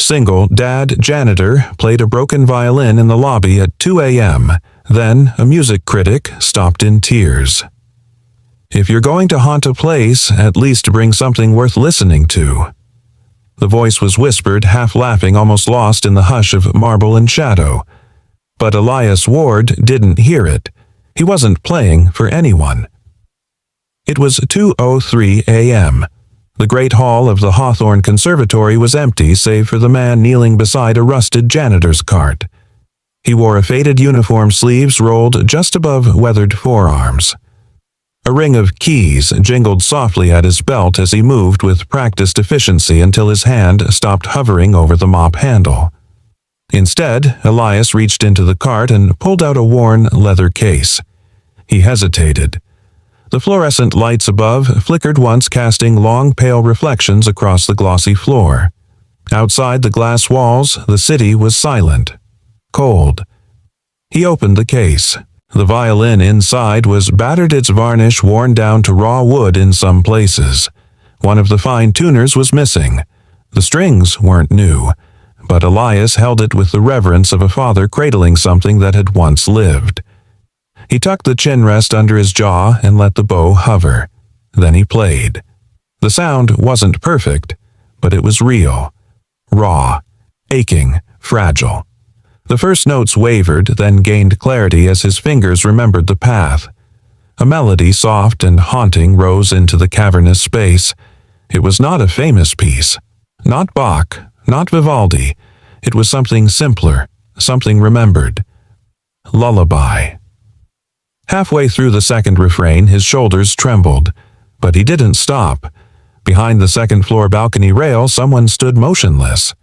Single dad Janitor played a broken violin in the lobby at 2 a.m. Then a music critic stopped in tears. If you're going to haunt a place, at least bring something worth listening to. The voice was whispered, half laughing, almost lost in the hush of marble and shadow. But Elias Ward didn't hear it. He wasn't playing for anyone. It was 2:03 a.m. The great hall of the Hawthorne Conservatory was empty save for the man kneeling beside a rusted janitor's cart. He wore a faded uniform, sleeves rolled just above weathered forearms. A ring of keys jingled softly at his belt as he moved with practiced efficiency until his hand stopped hovering over the mop handle. Instead, Elias reached into the cart and pulled out a worn leather case. He hesitated. The fluorescent lights above flickered once, casting long, pale reflections across the glossy floor. Outside the glass walls, the city was silent, cold. He opened the case. The violin inside was battered, its varnish worn down to raw wood in some places. One of the fine tuners was missing. The strings weren't new, but Elias held it with the reverence of a father cradling something that had once lived. He tucked the chin rest under his jaw and let the bow hover. Then he played. The sound wasn't perfect, but it was real, raw, aching, fragile. The first notes wavered, then gained clarity as his fingers remembered the path. A melody, soft and haunting, rose into the cavernous space. It was not a famous piece. Not Bach, not Vivaldi. It was something simpler, something remembered. Lullaby. Halfway through the second refrain, his shoulders trembled. But he didn't stop. Behind the second-floor balcony rail, someone stood motionless.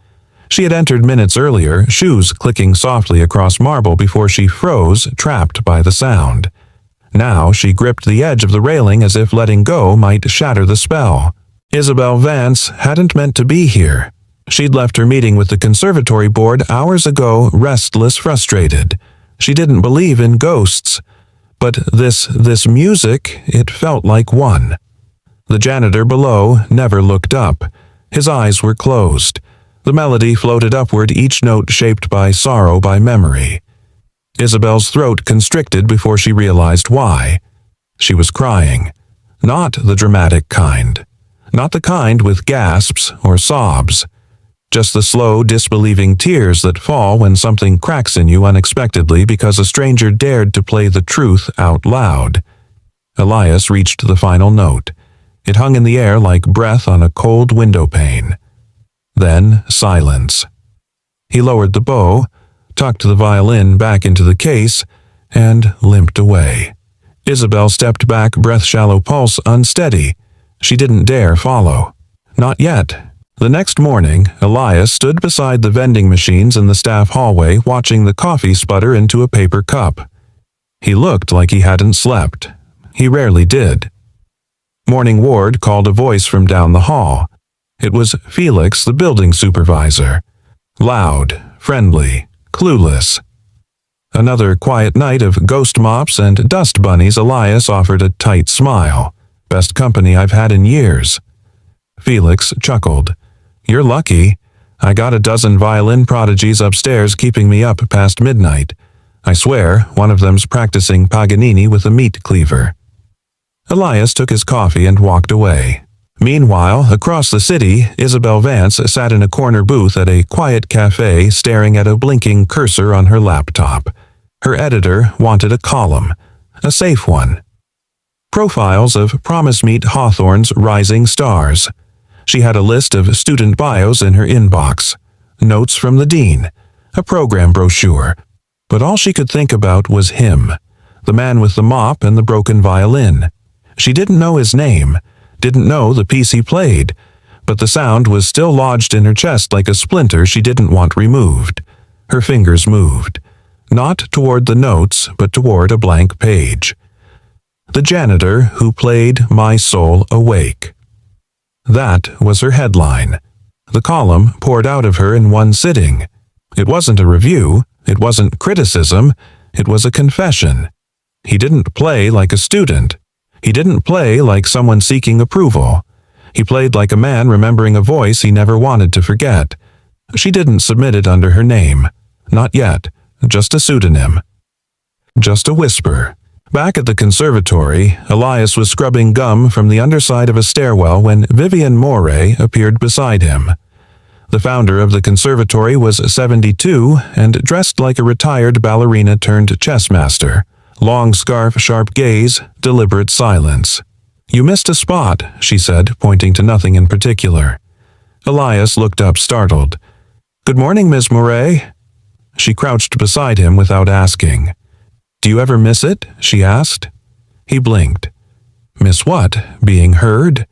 She had entered minutes earlier, shoes clicking softly across marble before she froze, trapped by the sound. Now she gripped the edge of the railing as if letting go might shatter the spell. Isabel Vance hadn't meant to be here. She'd left her meeting with the conservatory board hours ago, restless, frustrated. She didn't believe in ghosts. But this music, it felt like one. The janitor below never looked up. His eyes were closed. The melody floated upward, each note shaped by sorrow, by memory. Isabel's throat constricted before she realized why. She was crying. Not the dramatic kind. Not the kind with gasps or sobs. Just the slow, disbelieving tears that fall when something cracks in you unexpectedly because a stranger dared to play the truth out loud. Elias reached the final note. It hung in the air like breath on a cold window pane. Then silence. He lowered the bow, tucked the violin back into the case, and limped away. Isabel stepped back, breath shallow, pulse unsteady. She didn't dare follow. Not yet. The next morning, Elias stood beside the vending machines in the staff hallway, watching the coffee sputter into a paper cup. He looked like he hadn't slept. He rarely did. Morning Ward called a voice from down the hall. It was Felix, the building supervisor. Loud, friendly, clueless. Another quiet night of ghost mops and dust bunnies. Elias offered a tight smile. Best company I've had in years. Felix chuckled. You're lucky. I got a dozen violin prodigies upstairs keeping me up past midnight. I swear, one of them's practicing Paganini with a meat cleaver. Elias took his coffee and walked away. Meanwhile, across the city, Isabel Vance sat in a corner booth at a quiet cafe, staring at a blinking cursor on her laptop. Her editor wanted a column, a safe one. Profiles of Promise Meet Hawthorne's rising stars. She had a list of student bios in her inbox, notes from the dean, a program brochure. But all she could think about was him, the man with the mop and the broken violin. She didn't know his name, didn't know the piece he played, but the sound was still lodged in her chest like a splinter she didn't want removed. Her fingers moved, not toward the notes, but toward a blank page. The janitor who played My Soul Awake. That was her headline. The column poured out of her in one sitting. It wasn't a review, it wasn't criticism, it was a confession. He didn't play like a student. He didn't play like someone seeking approval. He played like a man remembering a voice he never wanted to forget. She didn't submit it under her name. Not yet. Just a pseudonym. Just a whisper. Back at the conservatory, Elias was scrubbing gum from the underside of a stairwell when Vivian Moray appeared beside him. The founder of the conservatory was 72 and dressed like a retired ballerina turned chess master. Long scarf, sharp gaze, deliberate silence. "You missed a spot," she said, pointing to nothing in particular. Elias looked up, startled. "Good morning, Miss Moray." She crouched beside him without asking. "Do you ever miss it?" she asked. He blinked. Miss what? Being heard?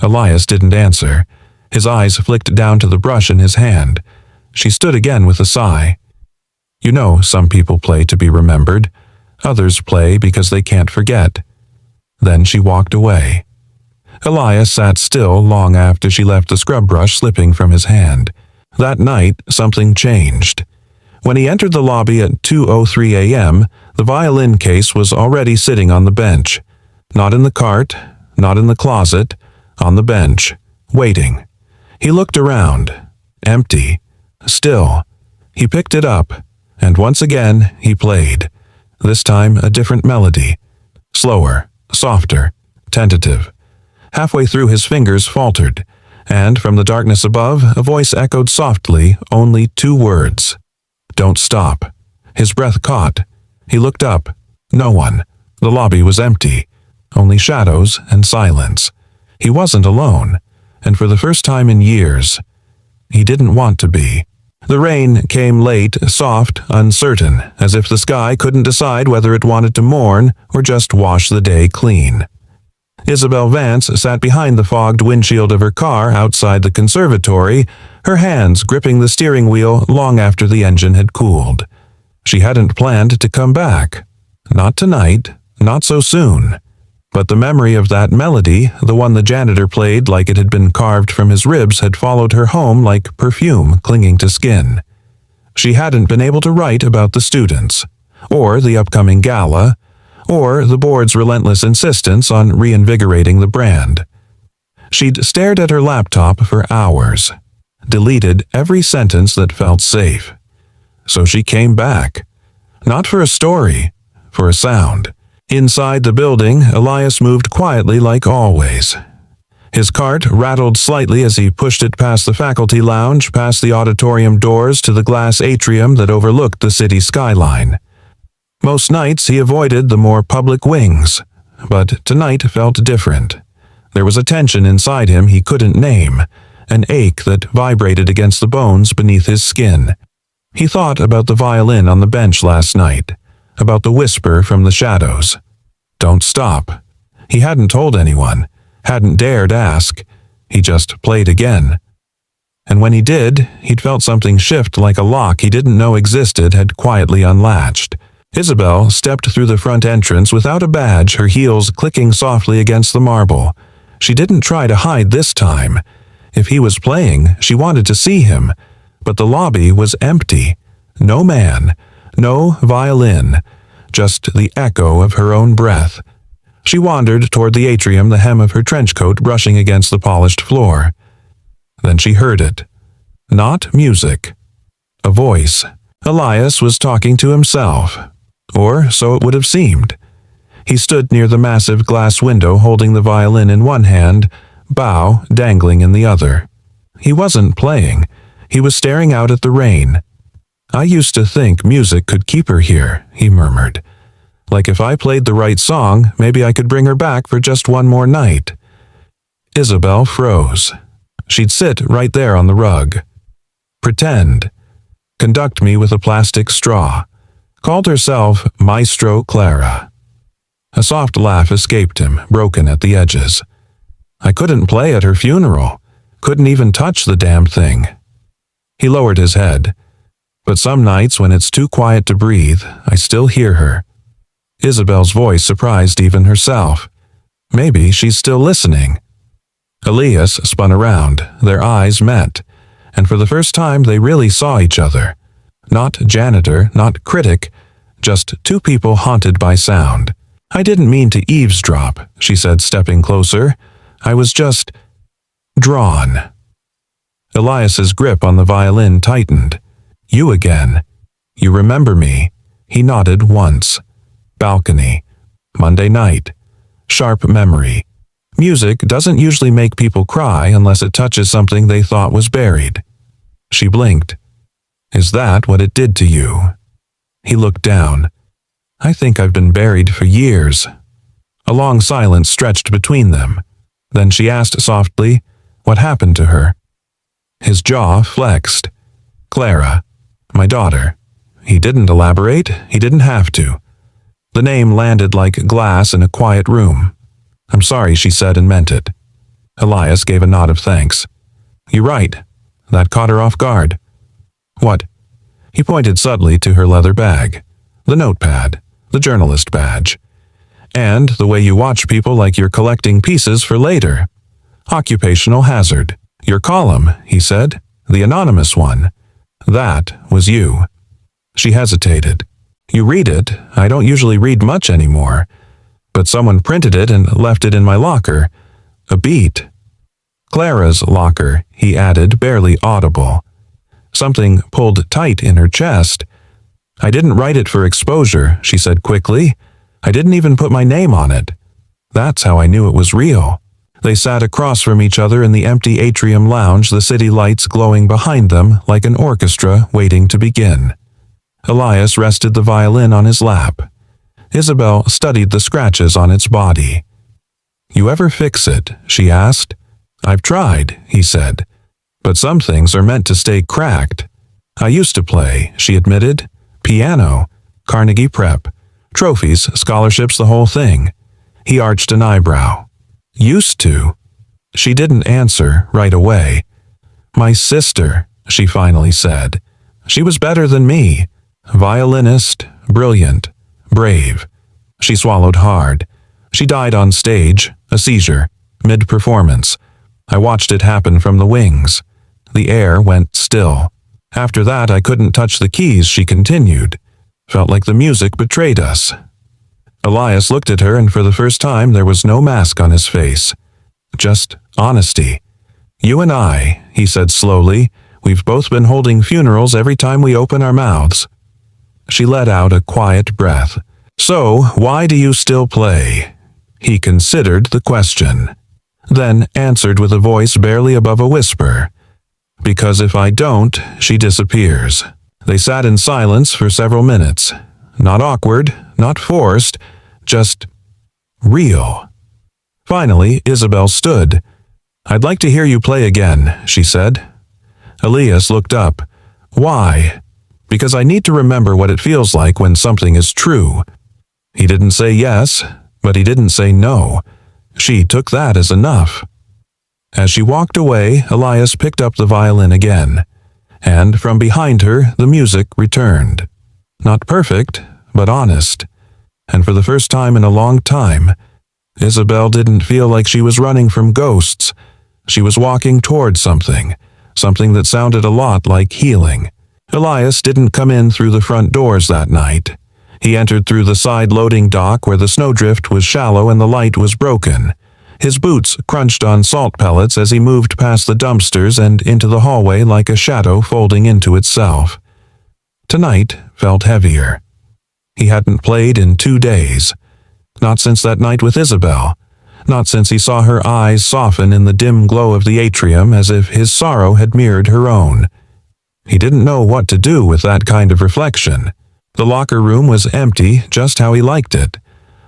Elias didn't answer. His eyes flicked down to the brush in his hand. She stood again with a sigh. "You know, some people play to be remembered. Others play because they can't forget." Then she walked away. Elias sat still long after she left the scrub brush slipping from his hand. That night, something changed. When he entered the lobby at 2:03 a.m., the violin case was already sitting on the bench. Not in the cart, not in the closet, on the bench, waiting. He looked around. Empty. Still. He picked it up, and once again he played. This time a different melody. Slower, softer, tentative. Halfway through his fingers faltered, and from the darkness above a voice echoed softly only 2 words. "Don't stop." His breath caught. He looked up. No one. The lobby was empty. Only shadows and silence. He wasn't alone, and for the first time in years, he didn't want to be. The rain came late, soft, uncertain, as if the sky couldn't decide whether it wanted to mourn or just wash the day clean. Isabel Vance sat behind the fogged windshield of her car outside the conservatory, her hands gripping the steering wheel long after the engine had cooled. She hadn't planned to come back. Not tonight, not so soon. But the memory of that melody, the one the janitor played like it had been carved from his ribs, had followed her home like perfume clinging to skin. She hadn't been able to write about the students, or the upcoming gala, or the board's relentless insistence on reinvigorating the brand. She'd stared at her laptop for hours, deleted every sentence that felt safe. So she came back. Not for a story, for a sound. Inside the building, Elias moved quietly like always. His cart rattled slightly as he pushed it past the faculty lounge, past the auditorium doors to the glass atrium that overlooked the city skyline. Most nights he avoided the more public wings, but tonight felt different. There was a tension inside him he couldn't name, an ache that vibrated against the bones beneath his skin. He thought about the violin on the bench last night, about the whisper from the shadows. Don't stop. He hadn't told anyone, hadn't dared ask. He just played again. And when he did, he'd felt something shift like a lock he didn't know existed had quietly unlatched. Isabel stepped through the front entrance without a badge, her heels clicking softly against the marble. She didn't try to hide this time. If he was playing, she wanted to see him. But the lobby was empty. No man. No violin. Just the echo of her own breath. She wandered toward the atrium, the hem of her trench coat brushing against the polished floor. Then she heard it. Not music. A voice. Elias was talking to himself. Or so it would have seemed. He stood near the massive glass window holding the violin in one hand, bow dangling in the other. He wasn't playing. He was staring out at the rain. "I used to think music could keep her here," he murmured. "Like if I played the right song, maybe I could bring her back for just one more night." Isabel froze. She'd sit right there on the rug. Pretend. Conduct me with a plastic straw. Called herself Maestro Clara. A soft laugh escaped him, broken at the edges. "I couldn't play at her funeral. Couldn't even touch the damn thing." He lowered his head. "But some nights when it's too quiet to breathe, I still hear her." Isabel's voice surprised even herself. Maybe she's still listening. Elias spun around. Their eyes met, and for the first time they really saw each other. Not Janitor, not Critic, just 2 people haunted by sound. "I didn't mean to eavesdrop," she said, stepping closer. "I was just drawn." Elias's grip on the violin tightened. You again. You remember me? He nodded once. Balcony. Monday night. Sharp memory. Music doesn't usually make people cry unless it touches something they thought was buried. She blinked. Is that what it did to you? He looked down. I think I've been buried for years. A long silence stretched between them. Then she asked softly, what happened to her? His jaw flexed. Clara, my daughter. He didn't elaborate. He didn't have to. The name landed like glass in a quiet room. I'm sorry, she said and meant it. Elias gave a nod of thanks. You're right. That caught her off guard. What? He pointed subtly to her leather bag. The notepad. The journalist badge. And the way you watch people like you're collecting pieces for later. Occupational hazard. Your column, he said. The anonymous one. That was you. She hesitated. You read it. I don't usually read much anymore. But someone printed it and left it in my locker. A beat. Clara's locker, he added, barely audible. Something pulled tight in her chest. I didn't write it for exposure, she said quickly. I didn't even put my name on it. That's how I knew it was real. They sat across from each other in the empty atrium lounge, the city lights glowing behind them like an orchestra waiting to begin. Elias rested the violin on his lap. Isabel studied the scratches on its body. You ever fix it? She asked. I've tried, he said. But some things are meant to stay cracked. I used to play, she admitted. Piano, Carnegie Prep, trophies, scholarships, the whole thing. He arched an eyebrow. Used to? She didn't answer right away. My sister, she finally said. She was better than me. Violinist, brilliant, brave. She swallowed hard. She died on stage, a seizure, mid-performance. I watched it happen from the wings. The air went still. After that, I couldn't touch the keys, she continued. Felt like the music betrayed us. Elias looked at her, and for the first time there was no mask on his face. Just honesty. You and I, he said slowly, we've both been holding funerals every time we open our mouths. She let out a quiet breath. So, why do you still play? He considered the question, then answered with a voice barely above a whisper. Because if I don't, she disappears. They sat in silence for several minutes. Not awkward, not forced, just real. Finally, Isabel stood. I'd like to hear you play again, she said. Elias looked up. Why? Because I need to remember what it feels like when something is true. He didn't say yes, but he didn't say no. She took that as enough. As she walked away, Elias picked up the violin again, and from behind her the music returned. Not perfect, but honest. And for the first time in a long time, Isabel didn't feel like she was running from ghosts. She was walking towards something that sounded a lot like healing. Elias didn't come in through the front doors that night. He entered through the side loading dock where the snowdrift was shallow and the light was broken. His boots crunched on salt pellets as he moved past the dumpsters and into the hallway like a shadow folding into itself. Tonight felt heavier. He hadn't played in 2 days. Not since that night with Isabel. Not since he saw her eyes soften in the dim glow of the atrium as if his sorrow had mirrored her own. He didn't know what to do with that kind of reflection. The locker room was empty, just how he liked it.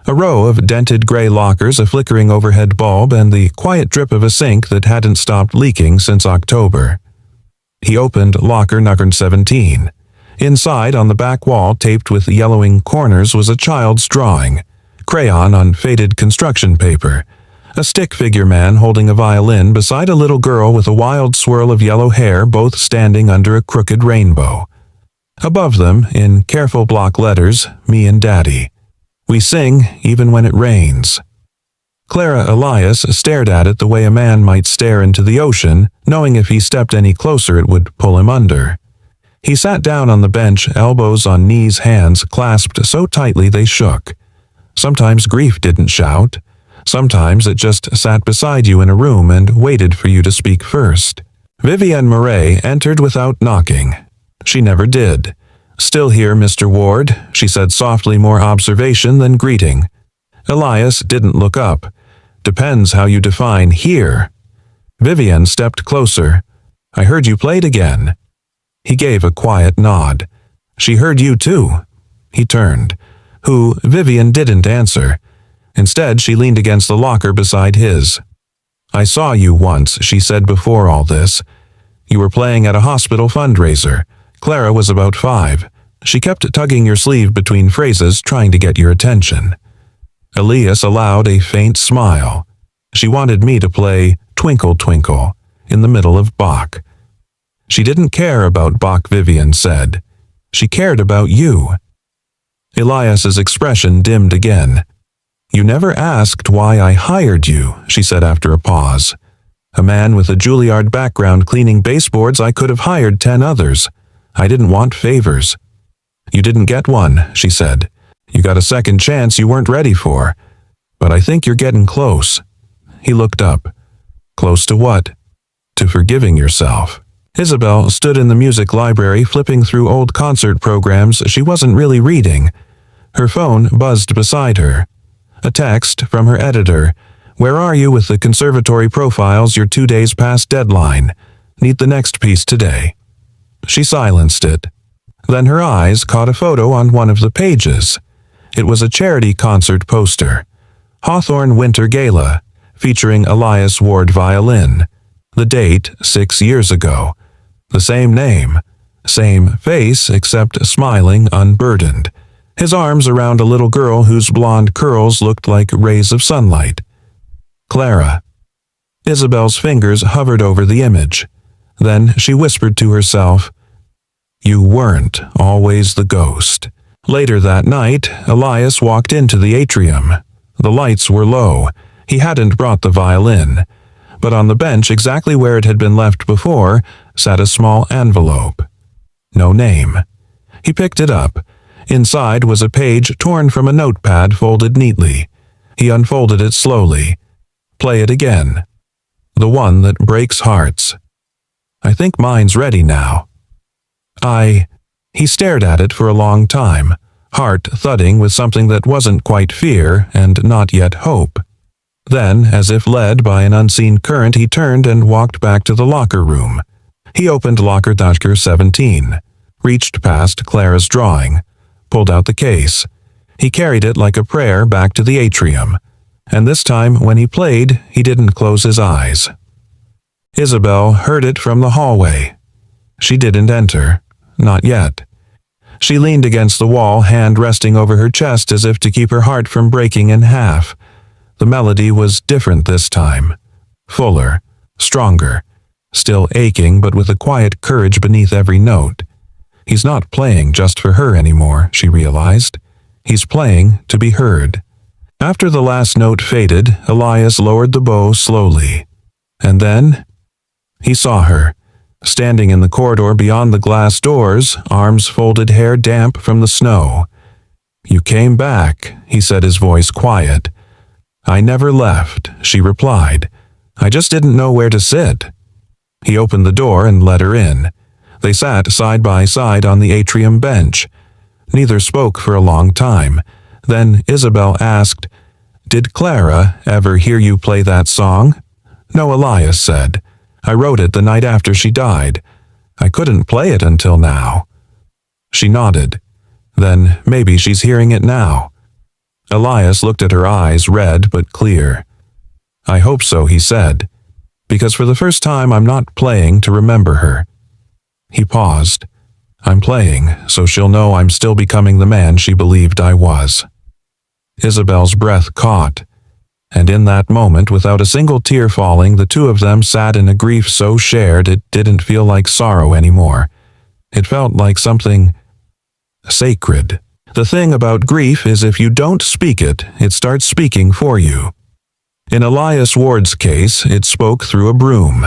A row of dented gray lockers, a flickering overhead bulb, and the quiet drip of a sink that hadn't stopped leaking since October. He opened locker number 17. Inside, on the back wall, taped with yellowing corners, was a child's drawing. Crayon on faded construction paper. A stick figure man holding a violin beside a little girl with a wild swirl of yellow hair, both standing under a crooked rainbow. Above them, in careful block letters, me and Daddy. We sing even when it rains. Clara Elias stared at it the way a man might stare into the ocean, knowing if he stepped any closer it would pull him under. He sat down on the bench, elbows on knees, hands clasped so tightly they shook. Sometimes grief didn't shout. Sometimes it just sat beside you in a room and waited for you to speak first. Vivienne Murray entered without knocking. She never did. "Still here, Mr. Ward," she said softly, more observation than greeting. Elias didn't look up. "Depends how you define here." Vivienne stepped closer. "I heard you played again." He gave a quiet nod. "She heard you too." He turned. Who? Vivienne didn't answer. Instead, she leaned against the locker beside his. "I saw you once," she said before all this. "You were playing at a hospital fundraiser. Clara was about 5. She kept tugging your sleeve between phrases, trying to get your attention." Elias allowed a faint smile. "She wanted me to play Twinkle, Twinkle in the middle of Bach." "She didn't care about Bach," Vivienne said. "She cared about you." Elias's expression dimmed again. "You never asked why I hired you," she said after a pause. "A man with a Juilliard background cleaning baseboards, I could have hired 10 others. I didn't want favors." "You didn't get one," she said. "You got a second chance you weren't ready for. But I think you're getting close." He looked up. "Close to what?" "To forgiving yourself." Isabel stood in the music library flipping through old concert programs she wasn't really reading. Her phone buzzed beside her. A text from her editor. "Where are you with the conservatory profiles? You're 2 days past deadline. Need the next piece today." She silenced it. Then her eyes caught a photo on one of the pages. It was a charity concert poster. Hawthorne Winter Gala, featuring Elias Ward Violin. The date, 6 years ago. The same name. Same face, except smiling, unburdened. His arms around a little girl whose blonde curls looked like rays of sunlight. Clara. Isabel's fingers hovered over the image. Then she whispered to herself, "You weren't always the ghost." Later that night, Elias walked into the atrium. The lights were low. He hadn't brought the violin. But on the bench, exactly where it had been left before, sat a small envelope. No name. He picked it up. Inside was a page torn from a notepad folded neatly. He unfolded it slowly. "Play it again. The one that breaks hearts. I think mine's ready now." He stared at it for a long time, heart thudding with something that wasn't quite fear and not yet hope. Then, as if led by an unseen current, he turned and walked back to the locker room. He opened locker 17, reached past Clara's drawing, pulled out the case. He carried it like a prayer back to the atrium, and this time when he played, he didn't close his eyes. Isabel heard it from the hallway. She didn't enter. Not yet. She leaned against the wall, hand resting over her chest as if to keep her heart from breaking in half. The melody was different this time. Fuller, stronger, still aching but with a quiet courage beneath every note. He's not playing just for her anymore, she realized. He's playing to be heard. After the last note faded, Elias lowered the bow slowly. And then he saw her, standing in the corridor beyond the glass doors, arms folded, hair damp from the snow. "You came back," he said, his voice quiet. "I never left," she replied. "I just didn't know where to sit." He opened the door and let her in. They sat side by side on the atrium bench. Neither spoke for a long time. Then Isabel asked, "Did Clara ever hear you play that song?" "No," Elias said. "I wrote it the night after she died. I couldn't play it until now." She nodded. "Then maybe she's hearing it now." Elias looked at her eyes, red but clear. "I hope so," he said, "because for the first time I'm not playing to remember her." He paused. "I'm playing so she'll know I'm still becoming the man she believed I was." Isabel's breath caught. And in that moment, without a single tear falling, the two of them sat in a grief so shared it didn't feel like sorrow anymore. It felt like something sacred. The thing about grief is if you don't speak it, it starts speaking for you. In Elias Ward's case, it spoke through a broom.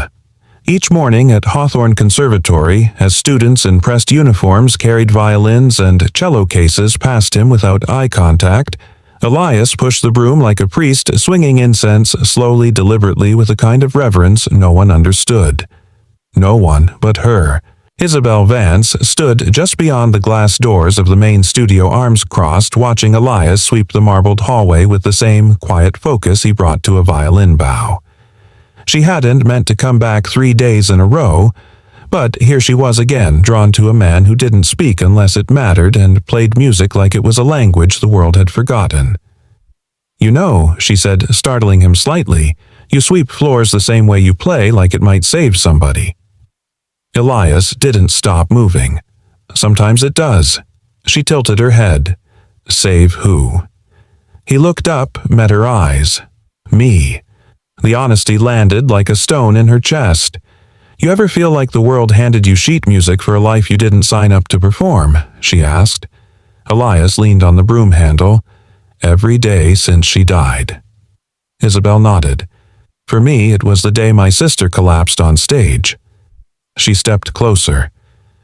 Each morning at Hawthorne Conservatory, as students in pressed uniforms carried violins and cello cases past him without eye contact, Elias pushed the broom like a priest, swinging incense slowly, deliberately, with a kind of reverence no one understood. No one but her. Isabel Vance stood just beyond the glass doors of the main studio, arms crossed, watching Elias sweep the marbled hallway with the same quiet focus he brought to a violin bow. She hadn't meant to come back 3 days in a row, but here she was again, drawn to a man who didn't speak unless it mattered and played music like it was a language the world had forgotten. "You know," she said, startling him slightly, "you sweep floors the same way you play, like it might save somebody." Elias didn't stop moving. "Sometimes it does." She tilted her head. "Save who?" He looked up, met her eyes. "Me." The honesty landed like a stone in her chest. "You ever feel like the world handed you sheet music for a life you didn't sign up to perform?" she asked. Elias leaned on the broom handle. "Every day since she died." Isabel nodded. "For me, it was the day my sister collapsed on stage." She stepped closer.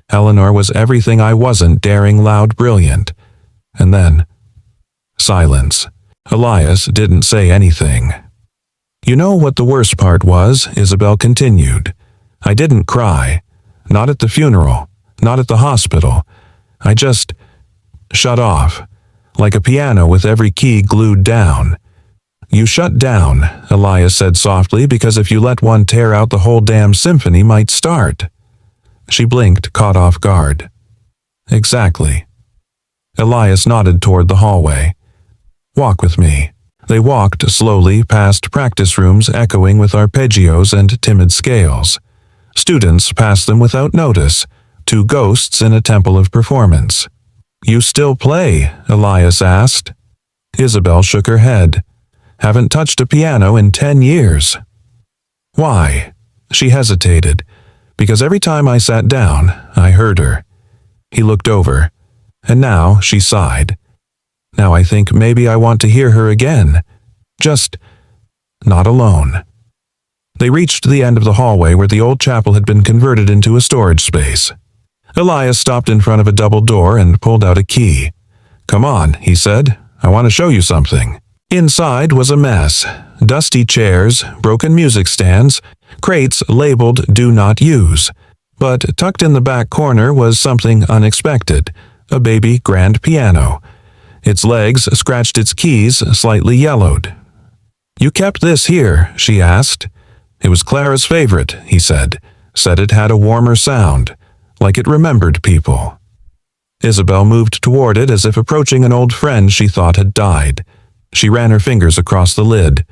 "Eleanor was everything I wasn't, daring, loud, brilliant." And then silence. Elias didn't say anything. "You know what the worst part was?" Isabel continued. "I didn't cry. Not at the funeral. Not at the hospital. I just shut off. Like a piano with every key glued down." "You shut down," Elias said softly, "because if you let one tear out, the whole damn symphony might start." She blinked, caught off guard. "Exactly." Elias nodded toward the hallway. "Walk with me." They walked slowly past practice rooms echoing with arpeggios and timid scales. Students passed them without notice, 2 ghosts in a temple of performance. "You still play?" Elias asked. Isabel shook her head. "Haven't touched a piano in 10 years. "Why?" She hesitated. "Because every time I sat down, I heard her." He looked over. "And now," she sighed. "Now I think maybe I want to hear her again. Just not alone." They reached the end of the hallway where the old chapel had been converted into a storage space. Elias stopped in front of a double door and pulled out a key. "Come on," he said. "I want to show you something." Inside was a mess. Dusty chairs, broken music stands, crates labeled "Do Not Use." But tucked in the back corner was something unexpected, a baby grand piano. Its legs scratched, its keys slightly yellowed. "You kept this here?" she asked. "It was Clara's favorite," he said. "Said it had a warmer sound, like it remembered people." Isabel moved toward it as if approaching an old friend she thought had died. She ran her fingers across the lid.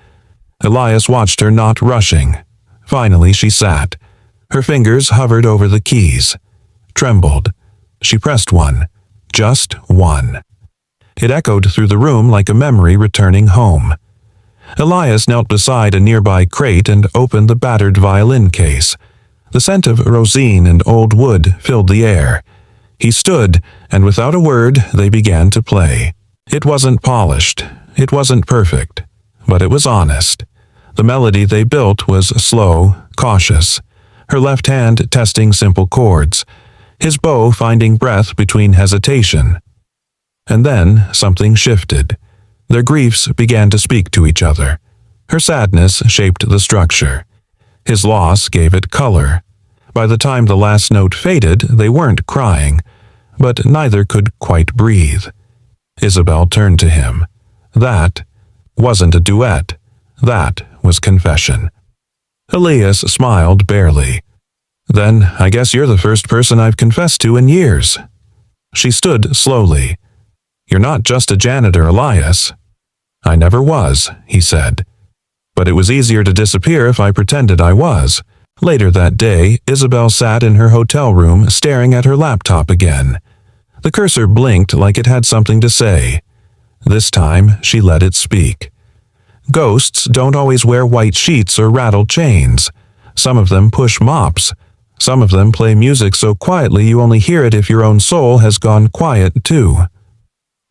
Elias watched her, not rushing. Finally she sat. Her fingers hovered over the keys. Trembled. She pressed one. Just one. It echoed through the room like a memory returning home. Elias knelt beside a nearby crate and opened the battered violin case. The scent of rosin and old wood filled the air. He stood, and without a word they began to play. It wasn't polished. It wasn't perfect. But it was honest. The melody they built was slow, cautious. Her left hand testing simple chords. His bow finding breath between hesitation. And then something shifted. Their griefs began to speak to each other. Her sadness shaped the structure. His loss gave it color. By the time the last note faded, they weren't crying, but neither could quite breathe. Isabel turned to him. That wasn't a duet. That was confession. Elias smiled barely. "Then I guess you're the first person I've confessed to in years." She stood slowly. "You're not just a janitor, Elias." "I never was," he said. "But it was easier to disappear if I pretended I was." Later that day, Isabel sat in her hotel room staring at her laptop again. The cursor blinked like it had something to say. This time, she let it speak. Ghosts don't always wear white sheets or rattle chains. Some of them push mops. Some of them play music so quietly you only hear it if your own soul has gone quiet too.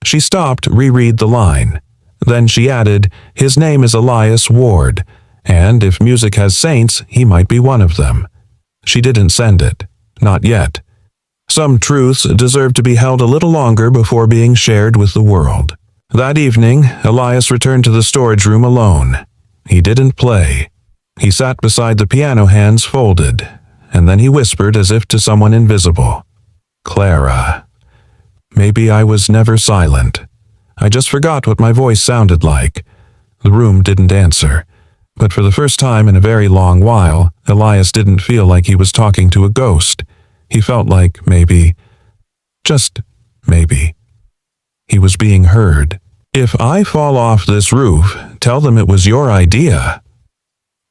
She stopped, reread the line. Then she added, "His name is Elias Ward, and if music has saints, he might be one of them." She didn't send it. Not yet. Some truths deserve to be held a little longer before being shared with the world. That evening, Elias returned to the storage room alone. He didn't play. He sat beside the piano, hands folded. and then he whispered as if to someone invisible. Clara. Maybe I was never silent. I just forgot what my voice sounded like. The room didn't answer, but for the first time in a very long while, Elias didn't feel like he was talking to a ghost. He felt like maybe, just maybe, he was being heard. If I fall off this roof, tell them it was your idea.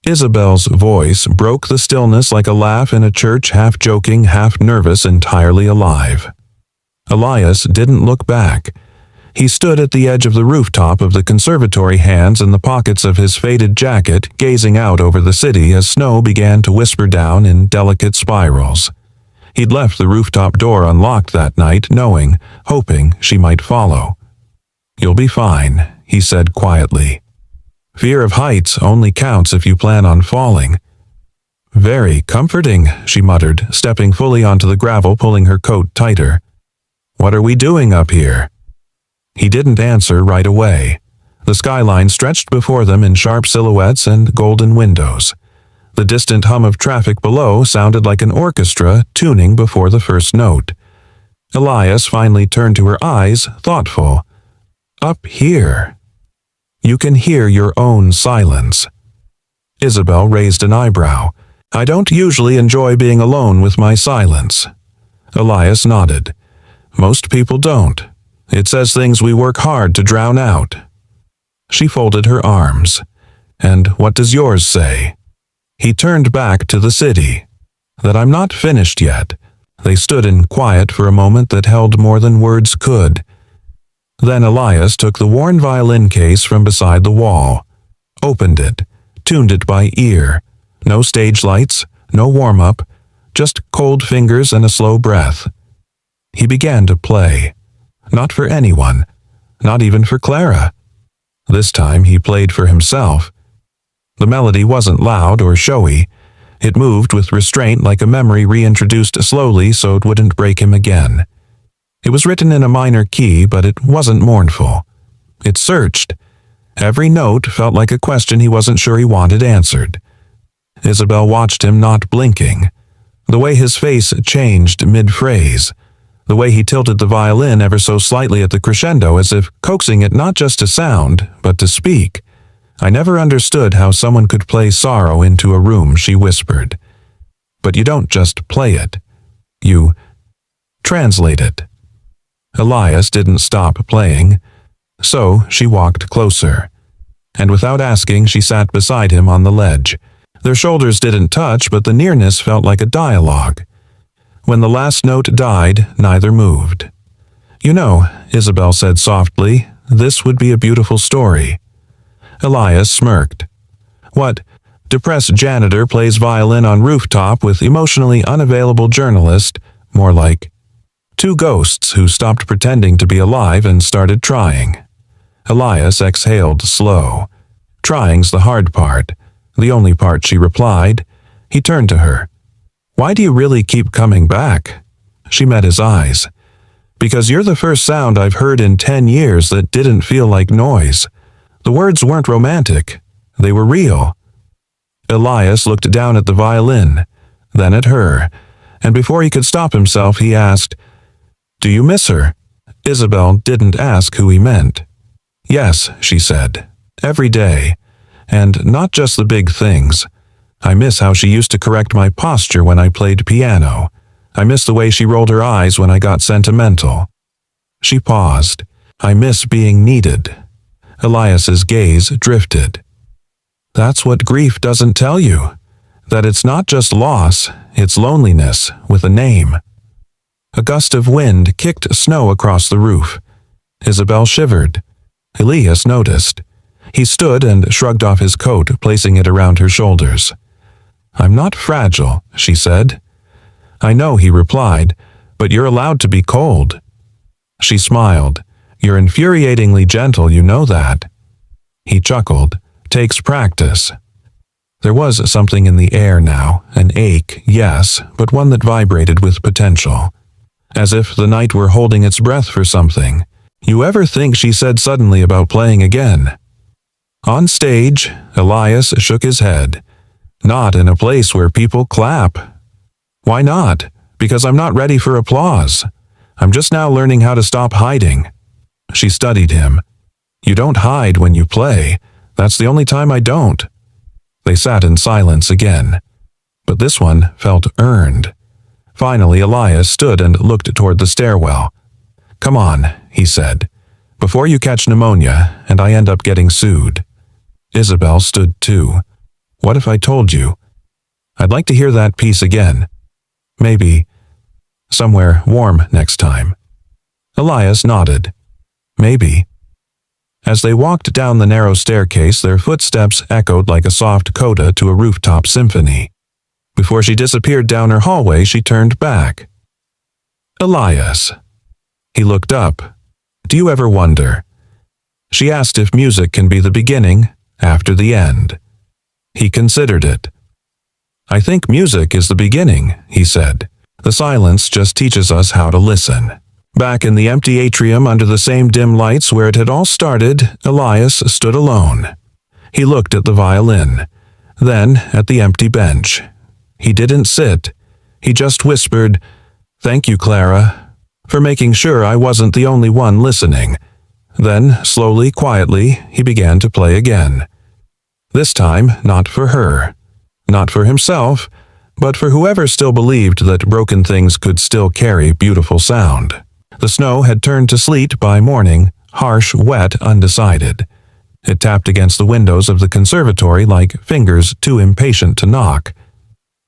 Isabel's voice broke the stillness like a laugh in a church, half joking, half nervous, entirely alive. Elias didn't look back. He stood at the edge of the rooftop of the conservatory, hands in the pockets of his faded jacket, gazing out over the city as snow began to whisper down in delicate spirals. He'd left the rooftop door unlocked that night, knowing, hoping she might follow. You'll be fine, he said quietly. Fear of heights only counts if you plan on falling. Very comforting, she muttered, stepping fully onto the gravel, pulling her coat tighter. What are we doing up here? He didn't answer right away. The skyline stretched before them in sharp silhouettes and golden windows. The distant hum of traffic below sounded like an orchestra tuning before the first note. Elias finally turned to her eyes, thoughtful. Up here. You can hear your own silence. Isabel raised an eyebrow. I don't usually enjoy being alone with my silence. Elias nodded. Most people don't. It says things we work hard to drown out. She folded her arms. And what does yours say? He turned back to the city. That I'm not finished yet. They stood in quiet for a moment that held more than words could. Then Elias took the worn violin case from beside the wall, opened it, tuned it by ear. No stage lights, no warm-up, just cold fingers and a slow breath. He began to play. Not for anyone, not even for Clara. This time he played for himself. The melody wasn't loud or showy. It moved with restraint, like a memory reintroduced slowly so it wouldn't break him again. It was written in a minor key, but it wasn't mournful. It searched. Every note felt like a question he wasn't sure he wanted answered. Isabel watched him, not blinking. The way his face changed mid-phrase. The way he tilted the violin ever so slightly at the crescendo, as if coaxing it not just to sound, but to speak. I never understood how someone could play sorrow into a room, she whispered. But you don't just play it. You translate it. Elias didn't stop playing, so she walked closer. And without asking, she sat beside him on the ledge. Their shoulders didn't touch, but the nearness felt like a dialogue. When the last note died, neither moved. You know, Isabel said softly, this would be a beautiful story. Elias smirked. What? Depressed janitor plays violin on rooftop with emotionally unavailable journalist, more like two ghosts who stopped pretending to be alive and started trying. Elias exhaled slow. Trying's the hard part. The only part, she replied. He turned to her. Why do you really keep coming back? She met his eyes. Because you're the first sound I've heard in 10 years that didn't feel like noise. The words weren't romantic. They were real. Elias looked down at the violin, then at her, and before he could stop himself, he asked, Do you miss her? Isabel didn't ask who he meant. Yes, she said, every day, and not just the big things. I miss how she used to correct my posture when I played piano. I miss the way she rolled her eyes when I got sentimental. She paused. I miss being needed. Elias's gaze drifted. That's what grief doesn't tell you. That it's not just loss, it's loneliness with a name. A gust of wind kicked snow across the roof. Isabel shivered. Elias noticed. He stood and shrugged off his coat, placing it around her shoulders. I'm not fragile, she said. I know, he replied, but you're allowed to be cold. She smiled. You're infuriatingly gentle, you know that. He chuckled. Takes practice. There was something in the air now, an ache, yes, but one that vibrated with potential. As if the night were holding its breath for something. You ever think, she said suddenly, about playing again? On stage, Elias shook his head. Not in a place where people clap. Why not? Because I'm not ready for applause. I'm just now learning how to stop hiding. She studied him. You don't hide when you play. That's the only time I don't. They sat in silence again. But this one felt earned. Finally, Elias stood and looked toward the stairwell. Come on, he said, before you catch pneumonia and I end up getting sued. Isabel stood too. What if I told you? I'd like to hear that piece again. Maybe somewhere warm next time. Elias nodded. Maybe. As they walked down the narrow staircase, their footsteps echoed like a soft coda to a rooftop symphony. Before she disappeared down her hallway, she turned back. Elias. He looked up. Do you ever wonder? She asked if music can be the beginning after the end. He considered it. I think music is the beginning, he said. The silence just teaches us how to listen. Back in the empty atrium under the same dim lights where it had all started, Elias stood alone. He looked at the violin, then at the empty bench. He didn't sit. He just whispered, "Thank you, Clara, for making sure I wasn't the only one listening." Then, slowly, quietly, he began to play again. This time, not for her. Not for himself, but for whoever still believed that broken things could still carry beautiful sound. The snow had turned to sleet by morning, harsh, wet, undecided. It tapped against the windows of the conservatory like fingers too impatient to knock.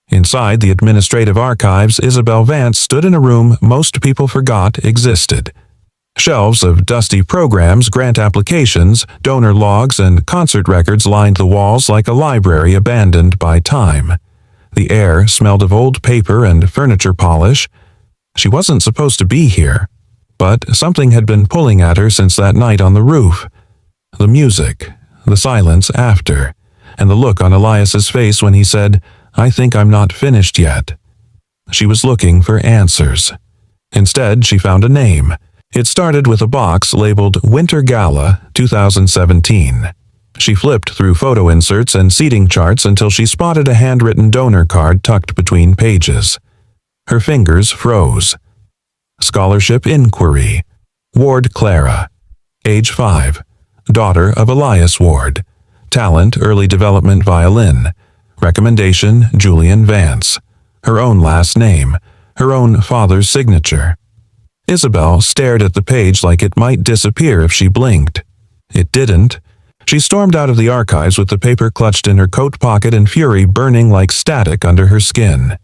Inside the administrative archives, Isabel Vance stood in a room most people forgot existed. Shelves of dusty programs, grant applications, donor logs, and concert records lined the walls like a library abandoned by time. The air smelled of old paper and furniture polish. She wasn't supposed to be here, but something had been pulling at her since that night on the roof. The music, the silence after, and the look on Elias's face when he said, "I think I'm not finished yet." She was looking for answers. Instead, she found a name. It started with a box labeled Winter Gala 2017. She flipped through photo inserts and seating charts until she spotted a handwritten donor card tucked between pages. Her fingers froze. Scholarship inquiry. Ward Clara. Age 5. Daughter of Elias Ward. Talent early development violin. Recommendation Julian Vance. Her own last name. Her own father's signature. Isabel stared at the page like it might disappear if she blinked. It didn't. She stormed out of the archives with the paper clutched in her coat pocket and fury burning like static under her skin.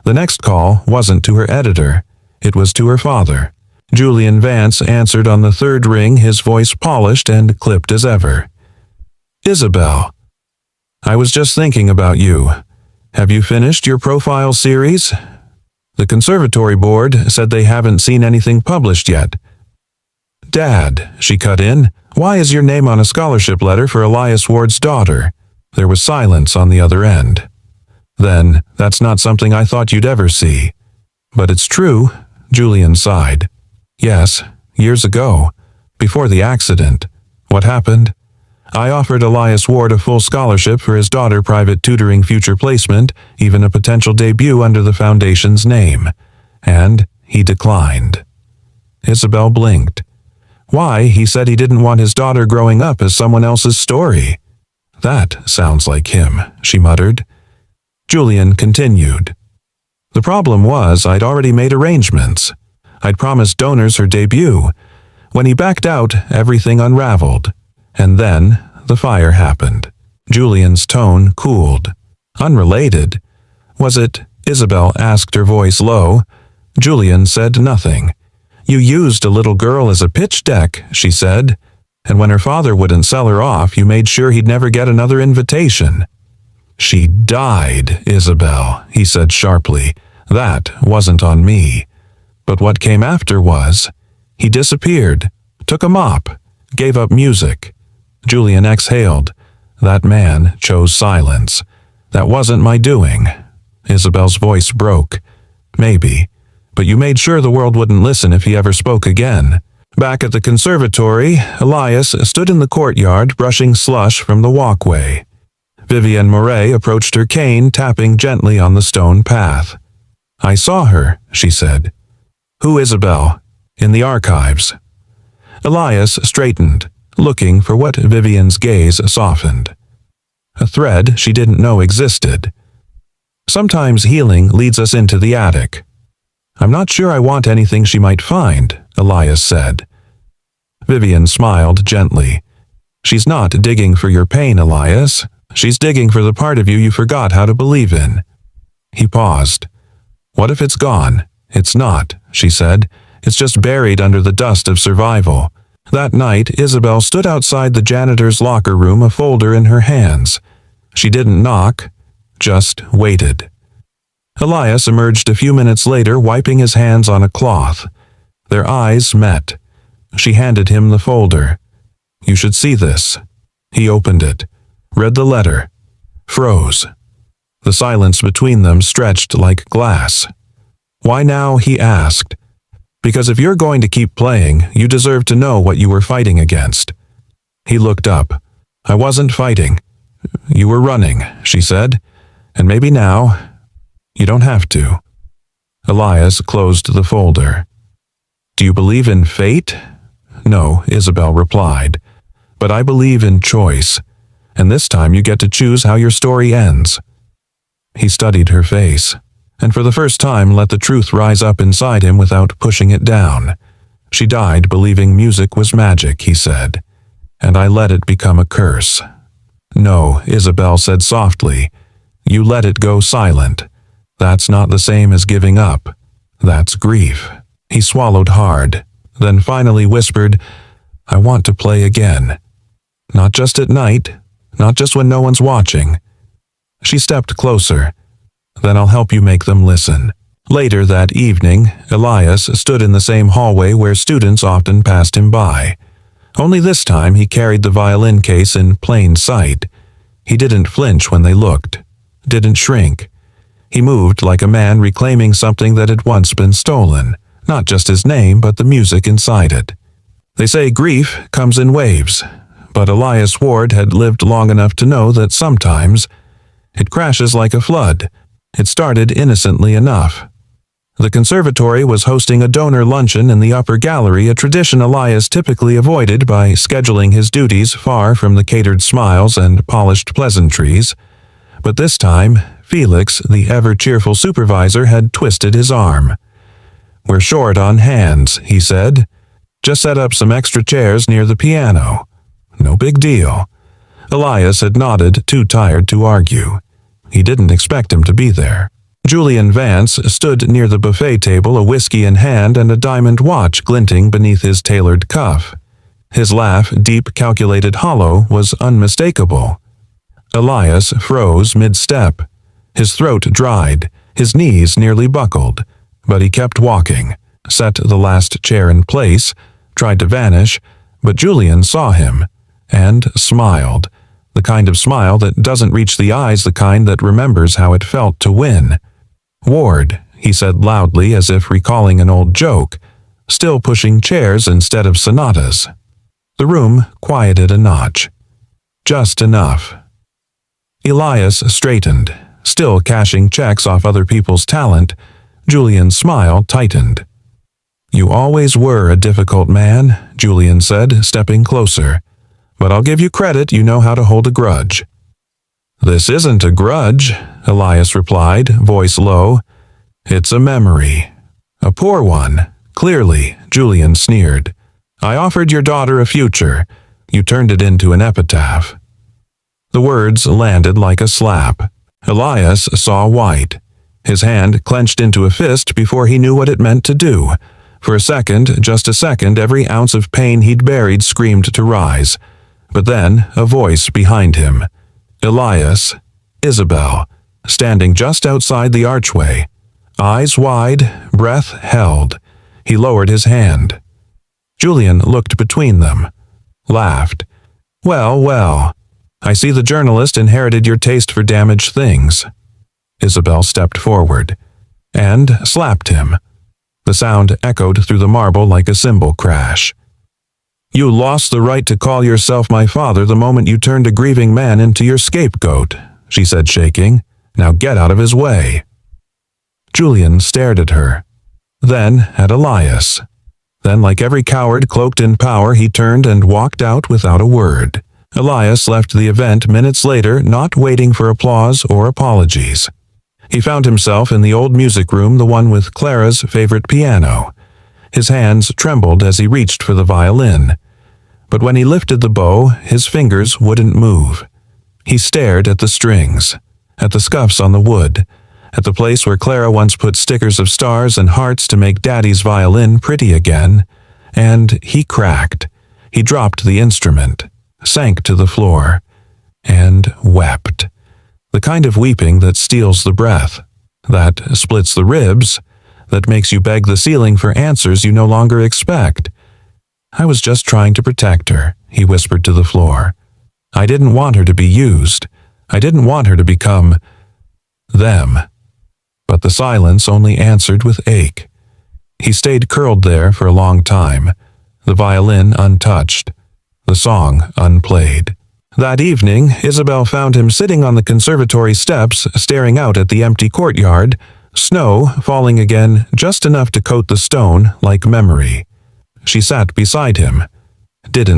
The next call wasn't to her editor. It was to her father. Julian Vance answered on the third ring, his voice polished and clipped as ever. "Isabel, I was just thinking about you. Have you finished your profile series? The conservatory board said they haven't seen anything published yet." "Dad," she cut in, "why is your name on a scholarship letter for Elias Ward's daughter?" There was silence on the other end. "Then, that's not something I thought you'd ever see." "But it's true," Julian sighed. "Yes, years ago, before the accident. What happened? I offered Elias Ward a full scholarship for his daughter, private tutoring, future placement, even a potential debut under the foundation's name. And he declined." Isabel blinked. "Why? He said he didn't want his daughter growing up as someone else's story." "That sounds like him," she muttered. Julian continued. "The problem was I'd already made arrangements. I'd promised donors her debut. When he backed out, everything unraveled. And then the fire happened." Julian's tone cooled. "Unrelated? Was it?" Isabel asked, her voice low. Julian said nothing. "You used a little girl as a pitch deck," she said. "And when her father wouldn't sell her off, you made sure he'd never get another invitation." "She died, Isabel," he said sharply. "That wasn't on me. But what came after was, he disappeared, took a mop, gave up music." Julian exhaled. "That man chose silence. That wasn't my doing." Isabel's voice broke. "Maybe. But you made sure the world wouldn't listen if he ever spoke again." Back at the conservatory, Elias stood in the courtyard brushing slush from the walkway. Vivienne Moret approached her cane, tapping gently on the stone path. I saw her, she said. Who, Isabel? In the archives. Elias straightened, looking for what Vivian's gaze softened. A thread she didn't know existed. Sometimes healing leads us into the attic. I'm not sure I want anything she might find, Elias said. Vivian smiled gently. She's not digging for your pain, Elias. She's digging for the part of you you forgot how to believe in. He paused. What if it's gone? It's not, she said. It's just buried under the dust of survival. That night, Isabel stood outside the janitor's locker room, a folder in her hands. She didn't knock, just waited. Elias emerged a few minutes later, wiping his hands on a cloth. Their eyes met. She handed him the folder. You should see this. He opened it, read the letter, froze. The silence between them stretched like glass. Why now, he asked. Because if you're going to keep playing, you deserve to know what you were fighting against. He looked up. I wasn't fighting. You were running, she said. And maybe now, you don't have to. Elias closed the folder. Do you believe in fate? No, Isabel replied. But I believe in choice. And this time you get to choose how your story ends. He studied her face, and for the first time let the truth rise up inside him without pushing it down. She died believing music was magic, he said, and I let it become a curse. No, Isabel said softly. You let it go silent. That's not the same as giving up. That's grief. He swallowed hard, then finally whispered, I want to play again. Not just at night, not just when no one's watching. She stepped closer. Then I'll help you make them listen. Later that evening, Elias stood in the same hallway where students often passed him by. Only this time he carried the violin case in plain sight. He didn't flinch when they looked, didn't shrink. He moved like a man reclaiming something that had once been stolen, not just his name, but the music inside it. They say grief comes in waves, but Elias Ward had lived long enough to know that sometimes it crashes like a flood. It started innocently enough. The conservatory was hosting a donor luncheon in the upper gallery, a tradition Elias typically avoided by scheduling his duties far from the catered smiles and polished pleasantries. But this time, Felix, the ever-cheerful supervisor, had twisted his arm. We're short on hands, he said. Just set up some extra chairs near the piano. No big deal. Elias had nodded, too tired to argue. He didn't expect him to be there. Julian Vance stood near the buffet table, a whiskey in hand and a diamond watch glinting beneath his tailored cuff. His laugh, deep, calculated hollow, was unmistakable. Elias froze mid-step. His throat dried, his knees nearly buckled, but he kept walking, set the last chair in place, tried to vanish, but Julian saw him, and smiled, the kind of smile that doesn't reach the eyes, the kind that remembers how it felt to win. Ward, he said loudly as if recalling an old joke, still pushing chairs instead of sonatas. The room quieted a notch. Just enough. Elias straightened, still cashing checks off other people's talent. Julian's smile tightened. You always were a difficult man, Julian said, stepping closer. But I'll give you credit, you know how to hold a grudge. This isn't a grudge, Elias replied, voice low. It's a memory. A poor one, clearly, Julian sneered. I offered your daughter a future. You turned it into an epitaph. The words landed like a slap. Elias saw white. His hand clenched into a fist before he knew what it meant to do. For a second, just a second, every ounce of pain he'd buried screamed to rise. But then, a voice behind him. Elias, Isabel, standing just outside the archway. Eyes wide, breath held. He lowered his hand. Julian looked between them, laughed. Well, well, I see the journalist inherited your taste for damaged things. Isabel stepped forward and slapped him. The sound echoed through the marble like a cymbal crash. You lost the right to call yourself my father the moment you turned a grieving man into your scapegoat, she said, shaking. Now get out of his way. Julian stared at her. Then at Elias. Then, like every coward cloaked in power, he turned and walked out without a word. Elias left the event minutes later, not waiting for applause or apologies. He found himself in the old music room, the one with Clara's favorite piano. His hands trembled as he reached for the violin. But when he lifted the bow, his fingers wouldn't move. He stared at the strings, at the scuffs on the wood, at the place where Clara once put stickers of stars and hearts to make Daddy's violin pretty again, and he cracked. He dropped the instrument, sank to the floor, and wept. The kind of weeping that steals the breath, that splits the ribs, that makes you beg the ceiling for answers you no longer expect. "I was just trying to protect her," he whispered to the floor. "I didn't want her to be used. I didn't want her to become them." But the silence only answered with ache. He stayed curled there for a long time, the violin untouched, the song unplayed. That evening, Isabel found him sitting on the conservatory steps, staring out at the empty courtyard, snow falling again just enough to coat the stone like memory. She sat beside him, didn't